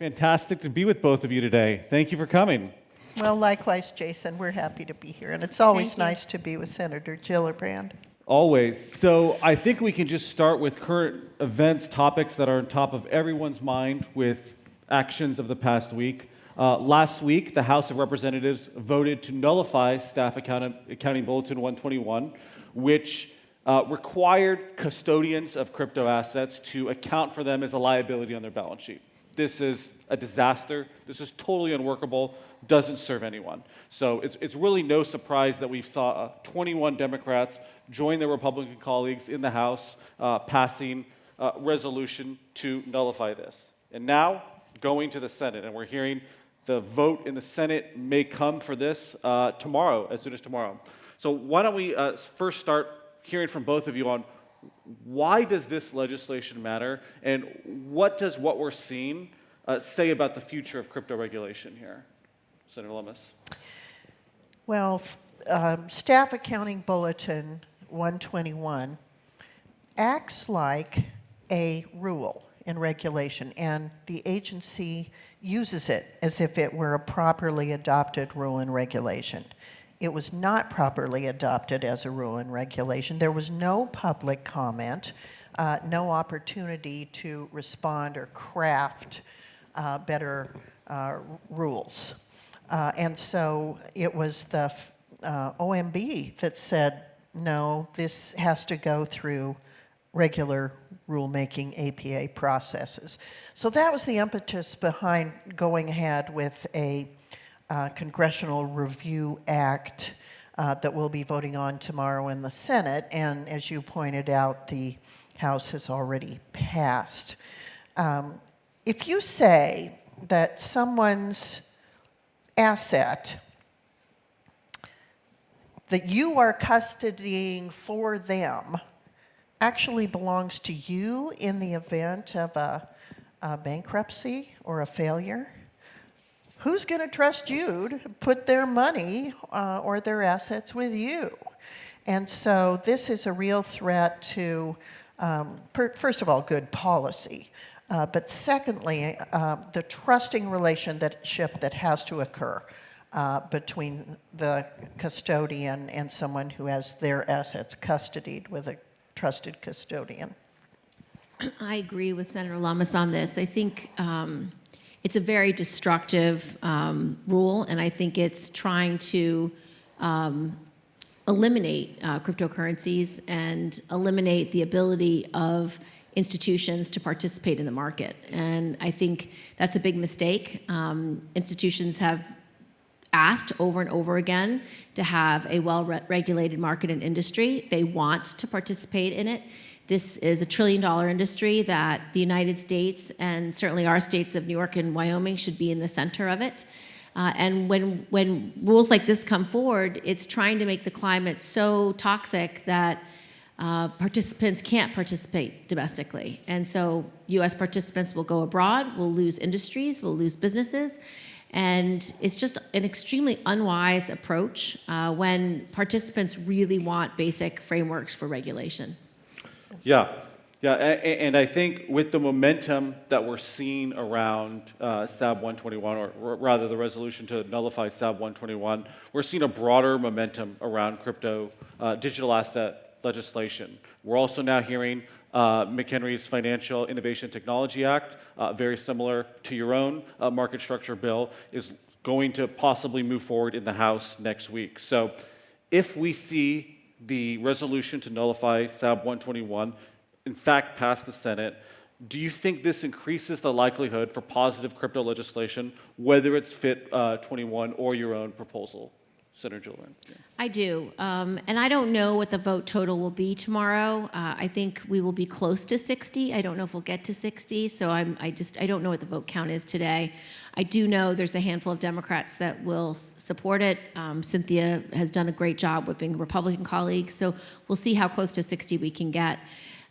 Fantastic to be with both of you today. Thank you for coming. Well, likewise, Jason, we're happy to be here, and it's always nice to be with Senator Gillibrand. Always. So I think we can just start with current events, topics that are on top of everyone's mind with actions of the past week. Last week, the House of Representatives voted to nullify Staff Accounting Bulletin 121, which required custodians of crypto assets to account for them as a liability on their balance sheet. This is a disaster. This is totally unworkable, doesn't serve anyone. So it's really no surprise that we saw 21 Democrats join their Republican colleagues in the House, passing a resolution to nullify this. And now, going to the Senate, and we're hearing the vote in the Senate may come for this tomorrow, as soon as tomorrow. So why don't we first start hearing from both of you on why does this legislation matter, and what does what we're seeing say about the future of crypto regulation here? Senator Lummis. Well, Staff Accounting Bulletin 121 acts like a rule in regulation, and the agency uses it as if it were a properly adopted rule and regulation. It was not properly adopted as a rule and regulation. There was no public comment, no opportunity to respond or craft better rules. And so it was the OMB that said, no, this has to go through regular rulemaking APA processes. So that was the impetus behind going ahead with a Congressional Review Act that we'll be voting on tomorrow in the Senate, and as you pointed out, the House has already passed. If you say that someone's asset that you are custodying for them actually belongs to you in the event of a bankruptcy or a failure, who's going to trust you to put their money or their assets with you? And so this is a real threat to, first of all, good policy, but secondly, the trusting relationship that has to occur between the custodian and someone who has their assets custodied with a trusted custodian. I agree with Senator Lummis on this. I think it's a very destructive rule, and I think it's trying to eliminate cryptocurrencies and eliminate the ability of institutions to participate in the market. And I think that's a big mistake. Institutions have asked over and over again to have a well-regulated market and industry. They want to participate in it. This is a $1 trillion industry that the United States and certainly our states of New York and Wyoming should be in the center of it. And when rules like this come forward, it's trying to make the climate so toxic that participants can't participate domestically. And so U.S. participants will go abroad, we'll lose industries, we'll lose businesses. And it's just an extremely unwise approach when participants really want basic frameworks for regulation. Yeah, and I think with the momentum that we're seeing around SAB 121, or rather the resolution to nullify SAB 121, we're seeing a broader momentum around crypto digital asset legislation. We're also now hearing McHenry's Financial Innovation Technology Act, very similar to your own market structure bill, is going to possibly move forward in the House next week. So if we see the resolution to nullify SAB 121 in fact pass the Senate, do you think this increases the likelihood for positive crypto legislation, whether it's FIT 21 or your own proposal? Senator Gillibrand. Yeah. I do, and I don't know what the vote total will be tomorrow. I think we will be close to 60. I don't know if we'll get to 60, so I don't know what the vote count is today. I do know there's a handful of Democrats that will support it. Cynthia has done a great job whipping Republican colleagues, so we'll see how close to 60 we can get.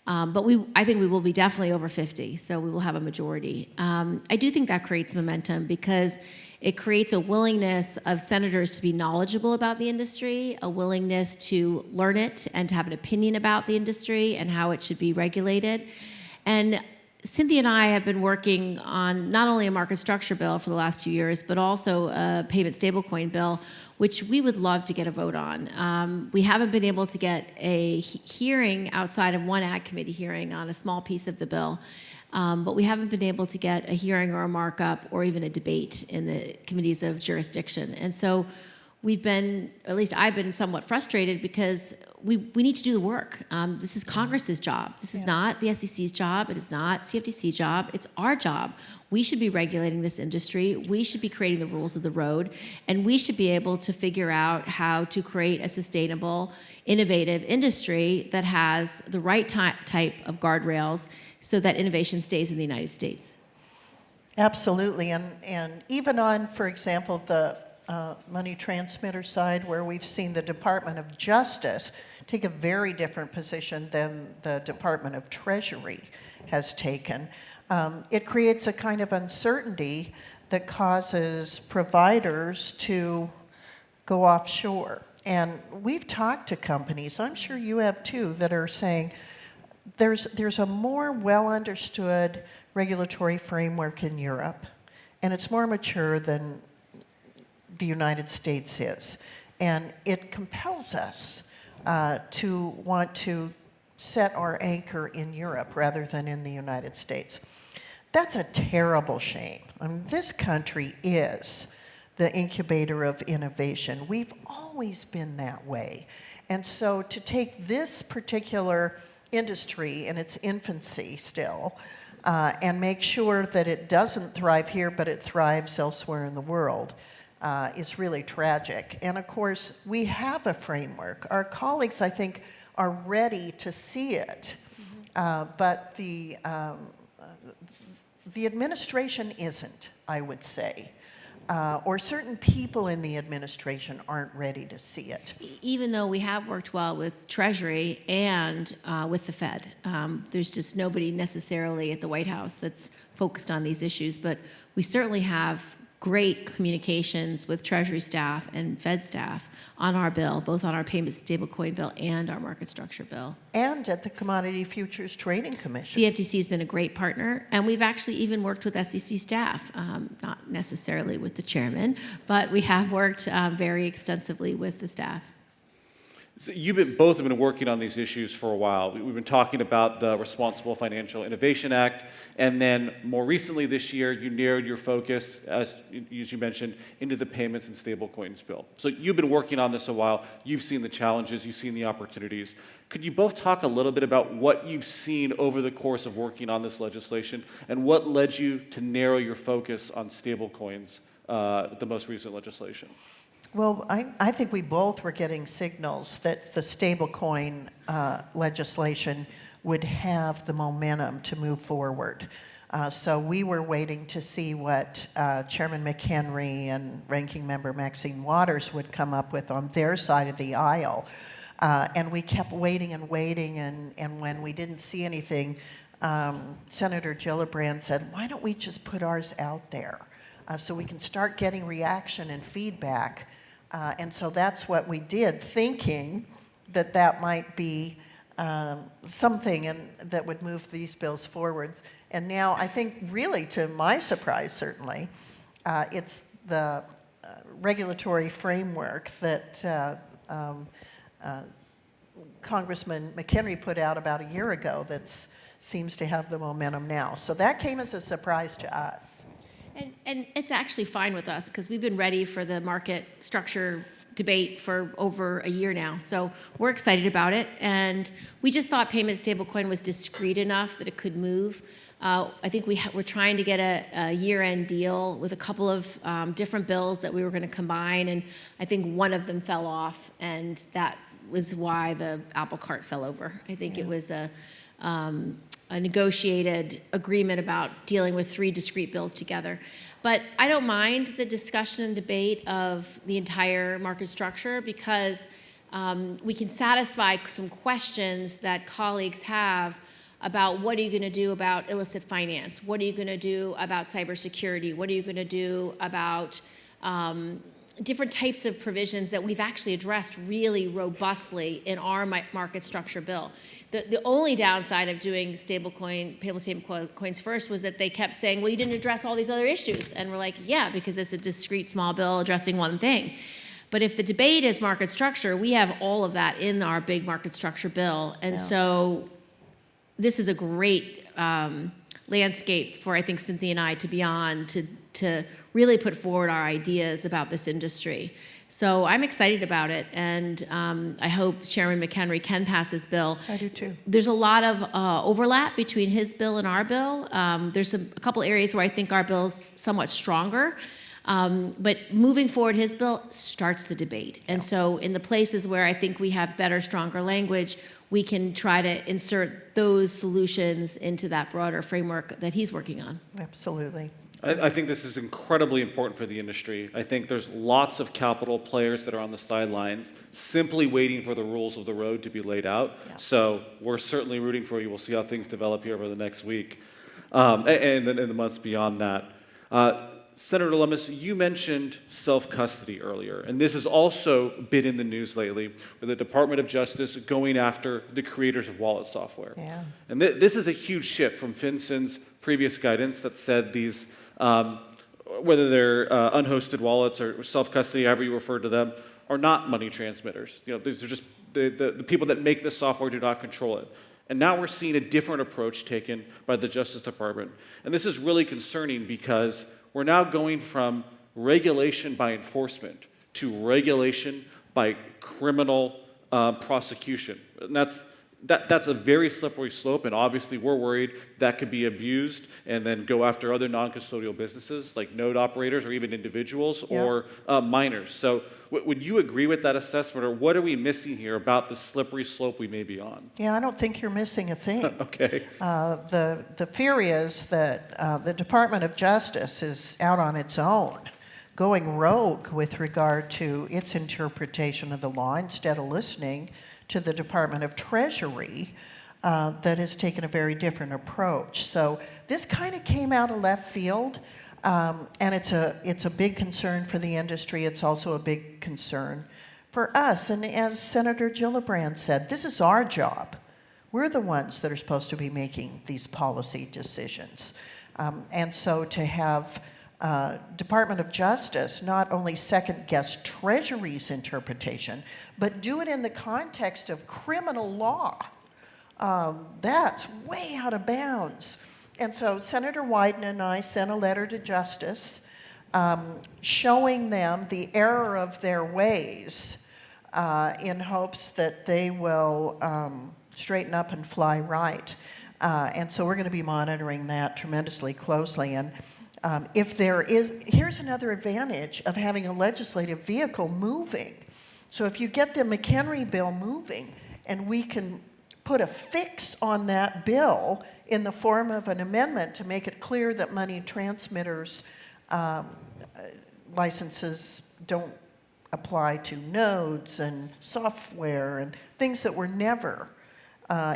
But I think we will be definitely over 50, so we will have a majority. I do think that creates momentum because it creates a willingness of senators to be knowledgeable about the industry, a willingness to learn it and to have an opinion about the industry and how it should be regulated. And Cynthia and I have been working on not only a market structure bill for the last 2 years, but also a payment stablecoin bill, which we would love to get a vote on. We haven't been able to get a hearing outside of one Ag Committee hearing on a small piece of the bill, but we haven't been able to get a hearing or a markup or even a debate in the committees of jurisdiction. And so we've been, at least I've been somewhat frustrated because we need to do the work. This is Congress's job. This is not the SEC's job. It is not CFTC's job. It's our job. We should be regulating this industry. We should be creating the rules of the road. And we should be able to figure out how to create a sustainable, innovative industry that has the right type of guardrails so that innovation stays in the United States. Absolutely. And even on, for example, the money transmitter side, where we've seen the Department of Justice take a very different position than the Department of Treasury has taken. It creates a kind of uncertainty that causes providers to go offshore. And we've talked to companies, I'm sure you have too, that are saying there's a more well-understood regulatory framework in Europe, and it's more mature than the United States is. And it compels us to want to set our anchor in Europe rather than in the United States. That's a terrible shame. I mean, this country is the incubator of innovation. We've always been that way. And so to take this particular industry in its infancy still and make sure that it doesn't thrive here, but it thrives elsewhere in the world, is really tragic. And of course, we have a framework. Our colleagues, I think, are ready to see it, but the administration isn't, I would say. Or certain people in the administration aren't ready to see it. Even though we have worked well with Treasury and with the Fed, there's just nobody necessarily at the White House that's focused on these issues, but we certainly have great communications with Treasury staff and Fed staff on our bill, both on our payment stablecoin bill and our market structure bill. And at the Commodity Futures Trading Commission. CFTC has been a great partner, and we've actually even worked with SEC staff, not necessarily with the chairman, but we have worked very extensively with the staff. So both have been working on these issues for a while. We've been talking about the Responsible Financial Innovation Act, and then more recently this year, you narrowed your focus, as you mentioned, into the payments and stablecoins bill. So you've been working on this a while. You've seen the challenges. You've seen the opportunities. Could you both talk a little bit about what you've seen over the course of working on this legislation, and what led you to narrow your focus on stablecoins, the most recent legislation? Well, I think we both were getting signals that the stablecoin legislation would have the momentum to move forward. So we were waiting to see what Chairman McHenry and Ranking Member Maxine Waters would come up with on their side of the aisle. And we kept waiting and waiting, and when we didn't see anything, Senator Gillibrand said, why don't we just put ours out there so we can start getting reaction and feedback. And so that's what we did, thinking that that might be something that would move these bills forward. And now I think really, to my surprise certainly, it's the regulatory framework that Congressman McHenry put out about a year ago that seems to have the momentum now. So that came as a surprise to us. And it's actually fine with us because we've been ready for the market structure debate for over a year now. So we're excited about it. And we just thought payment stablecoin was discrete enough that it could move. I think we're trying to get a year-end deal with a couple of different bills that we were going to combine. And I think one of them fell off. And that was why the apple cart fell over. I think it was a negotiated agreement about dealing with 3 discrete bills together. But I don't mind the discussion and debate of the entire market structure because we can satisfy some questions that colleagues have about what are you going to do about illicit finance? What are you going to do about cybersecurity? What are you going to do about different types of provisions that we've actually addressed really robustly in our market structure bill. The only downside of doing payable stable coins first was that they kept saying, well, you didn't address all these other issues. And we're like, yeah, because it's a discrete small bill addressing one thing. But if the debate is market structure, we have all of that in our big market structure bill. And so this is a great landscape for, I think, Cynthia and I to be on to really put forward our ideas about this industry. So I'm excited about it, and I hope Chairman McHenry can pass his bill. I do too. There's a lot of overlap between his bill and our bill. There's a couple areas where I think our bill's somewhat stronger, but moving forward, his bill starts the debate. And so in the places where I think we have better, stronger language, we can try to insert those solutions into that broader framework that he's working on. Absolutely. I think this is incredibly important for the industry. I think there's lots of capital players that are on the sidelines simply waiting for the rules of the road to be laid out. Yeah. So we're certainly rooting for you. We'll see how things develop here over the next week and then in the months beyond that. Senator Lummis, you mentioned self-custody earlier, and this has also been in the news lately with the Department of Justice going after the creators of wallet software. Yeah. And this is a huge shift from FinCEN's previous guidance that said these whether they're unhosted wallets or self-custody, however you refer to them, are not money transmitters. You know, these are just the people that make this software do not control it. And now we're seeing a different approach taken by the Justice Department. And this is really concerning because we're now going from regulation by enforcement to regulation by criminal prosecution. And that's a very slippery slope, and obviously we're worried that could be abused and then go after other non-custodial businesses like node operators or even individuals or minors. So would you agree with that assessment, or what are we missing here about the slippery slope we may be on? Yeah, I don't think you're missing a thing. Okay. The fear is that the Department of Justice is out on its own, going rogue with regard to its interpretation of the law instead of listening to the Department of Treasury that has taken a very different approach. So this kind of came out of left field, and it's a big concern for the industry. It's also a big concern for us. And as Senator Gillibrand said, this is our job. We're the ones that are supposed to be making these policy decisions. And so to have Department of Justice not only second-guess Treasury's interpretation, but do it in the context of criminal law, that's way out of bounds. And so Senator Wyden and I sent a letter to Justice showing them the error of their ways in hopes that they will straighten up and fly right. And so we're going to be monitoring that tremendously closely. And if there is, here's another advantage of having a legislative vehicle moving. So if you get the McHenry bill moving, and we can put a fix on that bill in the form of an amendment to make it clear that money transmitters licenses don't apply to nodes and software and things that were never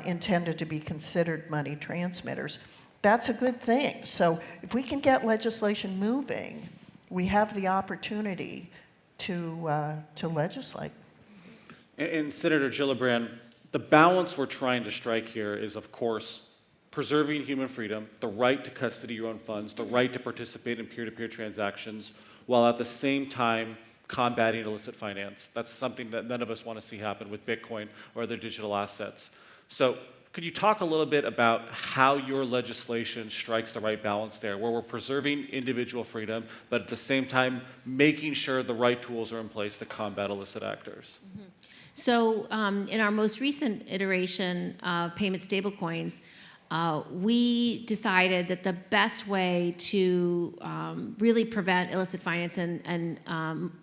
intended to be considered money transmitters. That's a good thing. So if we can get legislation moving, we have the opportunity to legislate. And Senator Gillibrand, the balance we're trying to strike here is, of course, preserving human freedom, the right to custody your own funds, the right to participate in peer-to-peer transactions, while at the same time combating illicit finance. That's something that none of us want to see happen with Bitcoin or other digital assets. So could you talk a little bit about how your legislation strikes the right balance there, where we're preserving individual freedom, but at the same time making sure the right tools are in place to combat illicit actors? Mm-hmm. So in our most recent iteration of payment stablecoins, we decided that the best way to really prevent illicit finance and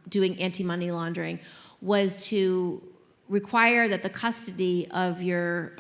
doing anti-money laundering was to require that the custody of your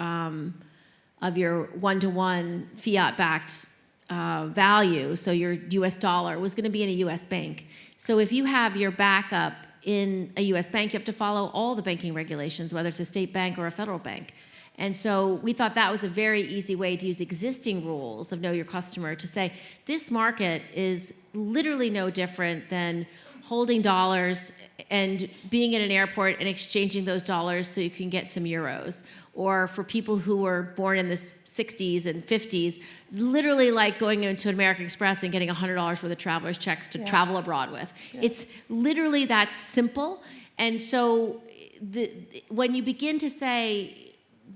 one-to-one fiat-backed value, so your U.S. dollar, was going to be in a U.S. bank. So if you have your backup in a U.S. bank, you have to follow all the banking regulations, whether it's a state bank or a federal bank. And so we thought that was a very easy way to use existing rules of Know Your Customer to say, this market is literally no different than holding dollars and being at an airport and exchanging those dollars so you can get some euros. Or for people who were born in the 60s and 50s, literally like going into American Express and getting $100 worth of traveler's checks to travel abroad with. Yeah. It's literally that simple. And so when you begin to say,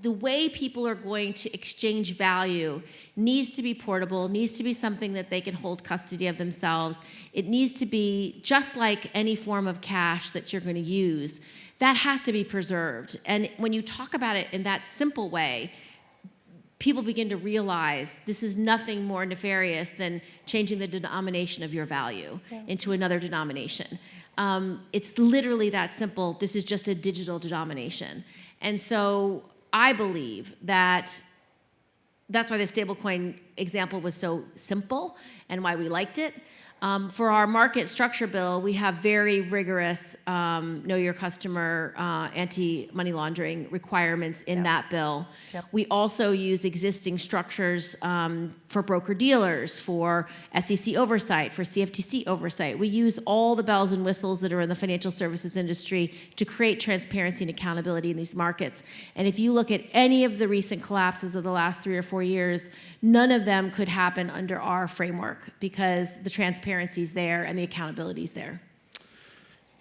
the way people are going to exchange value needs to be portable, needs to be something that they can hold custody of themselves. It needs to be just like any form of cash that you're going to use. That has to be preserved. And when you talk about it in that simple way, people begin to realize this is nothing more nefarious than changing the denomination of your value into another denomination. It's literally that simple. This is just a digital denomination. And so I believe that that's why the stablecoin example was so simple and why we liked it. For our market structure bill, we have very rigorous know your customer, anti-money laundering requirements in that bill. Yep. We also use existing structures for broker-dealers, for SEC oversight, for CFTC oversight. We use all the bells and whistles that are in the financial services industry to create transparency and accountability in these markets. And if you look at any of the recent collapses of the last 3 or 4 years, none of them could happen under our framework because the transparency's there and the accountability's there.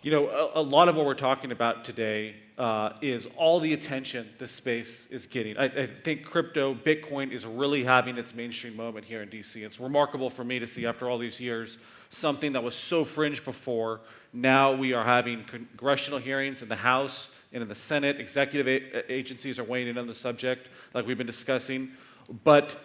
You know, a lot of what we're talking about today is all the attention this space is getting. I think crypto, Bitcoin, is really having its mainstream moment here in DC. It's remarkable for me to see, after all these years, something that was so fringe before. Now we are having congressional hearings in the House and in the Senate. Executive agencies are weighing in on the subject, like we've been discussing. But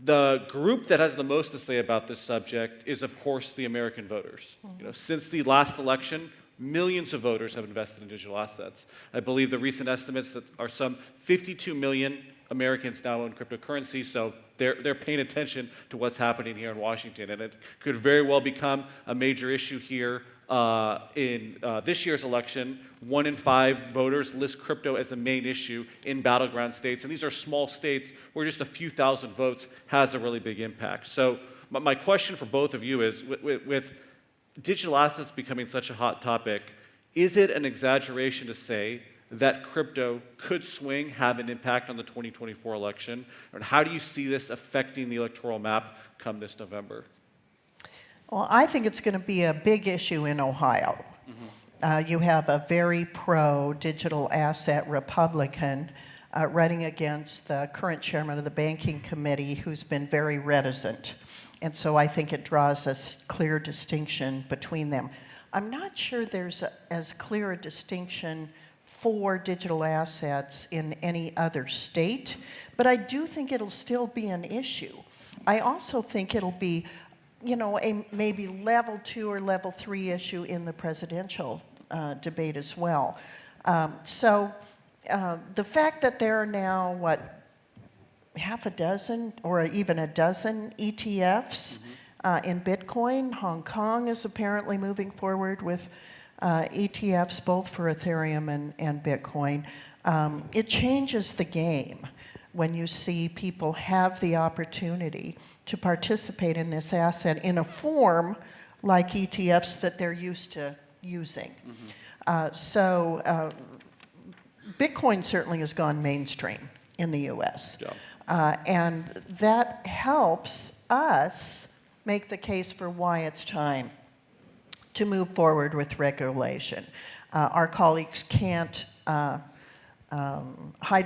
the group that has the most to say about this subject is, of course, the American voters. You know, since the last election, millions of voters have invested in digital assets. I believe the recent estimates that are some 52 million Americans now own cryptocurrency, so they're paying attention to what's happening here in Washington, and it could very well become a major issue here in this year's election. 1 in 5 voters list crypto as a main issue in battleground states, and these are small states where just a few thousand votes has a really big impact. So my question for both of you is, with digital assets becoming such a hot topic, is it an exaggeration to say that crypto could swing, have an impact on the 2024 election? And how do you see this affecting the electoral map come this November? Well, I think it's going to be a big issue in Ohio. You have a very pro-digital asset Republican running against the current chairman of the banking committee, who's been very reticent. And so I think it draws a clear distinction between them. I'm not sure there's as clear a distinction for digital assets in any other state, but I do think it'll still be an issue. I also think it'll be, you know, a maybe level 2 or level 3 issue in the presidential debate as well. So the fact that there are now, half a dozen or even a dozen ETFs in Bitcoin. Hong Kong is apparently moving forward with ETFs both for Ethereum and Bitcoin. It changes the game when you see people have the opportunity to participate in this asset in a form like ETFs that they're used to using. So Bitcoin certainly has gone mainstream in the US. Yeah. And that helps us make the case for why it's time to move forward with regulation. Our colleagues can't hide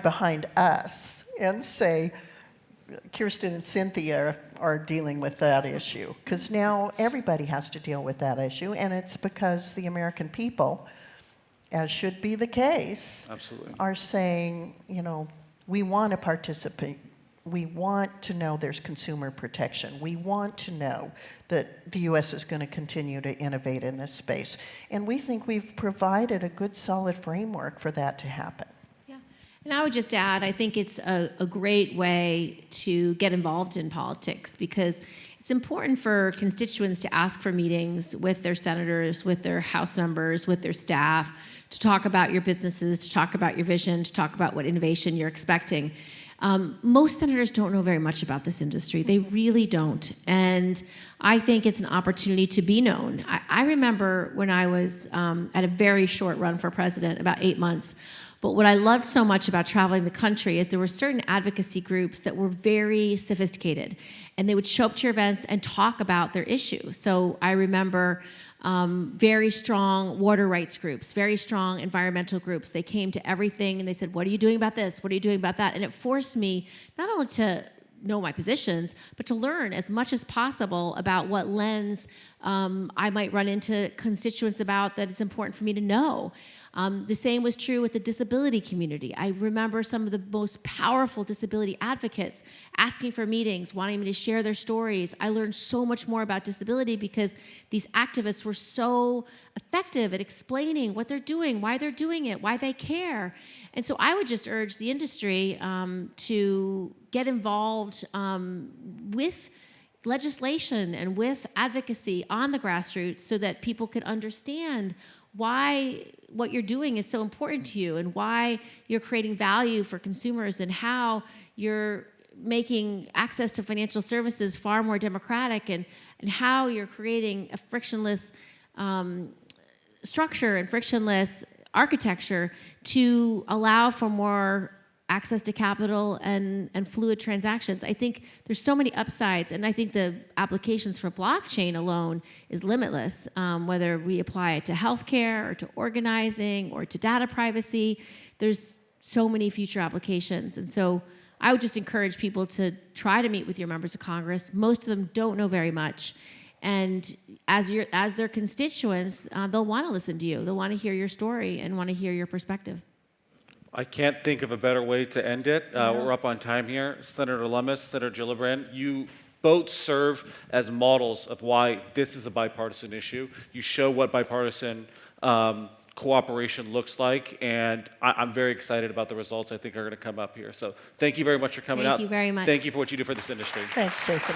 behind us and say, Kirsten and Cynthia are dealing with that issue, because now everybody has to deal with that issue, and it's because the American people, as should be the case, absolutely, are saying, you know, we want to participate. We want to know there's consumer protection. We want to know that the U.S. is going to continue to innovate in this space. And we think we've provided a good, solid framework for that to happen. And I would just add, I think it's a great way to get involved in politics, because it's important for constituents to ask for meetings with their senators, with their House members, with their staff, to talk about your businesses, to talk about your vision, to talk about what innovation you're expecting. Most senators don't know very much about this industry. They really don't. And I think it's an opportunity to be known. I remember when I was at a very short run for president, about 8 months, but what I loved so much about traveling the country is there were certain advocacy groups that were very sophisticated, and they would show up to your events and talk about their issue. So I remember very strong water rights groups, very strong environmental groups. They came to everything and they said, what are you doing about this? What are you doing about that? And it forced me not only to know my positions, but to learn as much as possible about what lens I might run into constituents about that it's important for me to know. The same was true with the disability community. I remember some of the most powerful disability advocates asking for meetings, wanting me to share their stories. I learned so much more about disability because these activists were so effective at explaining what they're doing, why they're doing it, why they care. And so I would just urge the industry to get involved with legislation and with advocacy on the grassroots so that people could understand why what you're doing is so important to you and why you're creating value for consumers and how you're making access to financial services far more democratic and how you're creating a frictionless structure and frictionless architecture to allow for more access to capital and fluid transactions. I think there's so many upsides, and I think the applications for blockchain alone is limitless, whether we apply it to healthcare or to organizing or to data privacy. There's so many future applications, and so I would just encourage people to try to meet with your members of Congress. Most of them don't know very much, and as their constituents, they'll want to listen to you. They'll want to hear your story and want to hear your perspective. I can't think of a better way to end it. We're up on time here. Senator Lummis, Senator Gillibrand, you both serve as models of why this is a bipartisan issue. You show what bipartisan cooperation looks like, and I'm very excited about the results I think are going to come up here. So thank you very much for coming out. Thank you very much. Thank you for what you do for this industry. Thanks, Jason.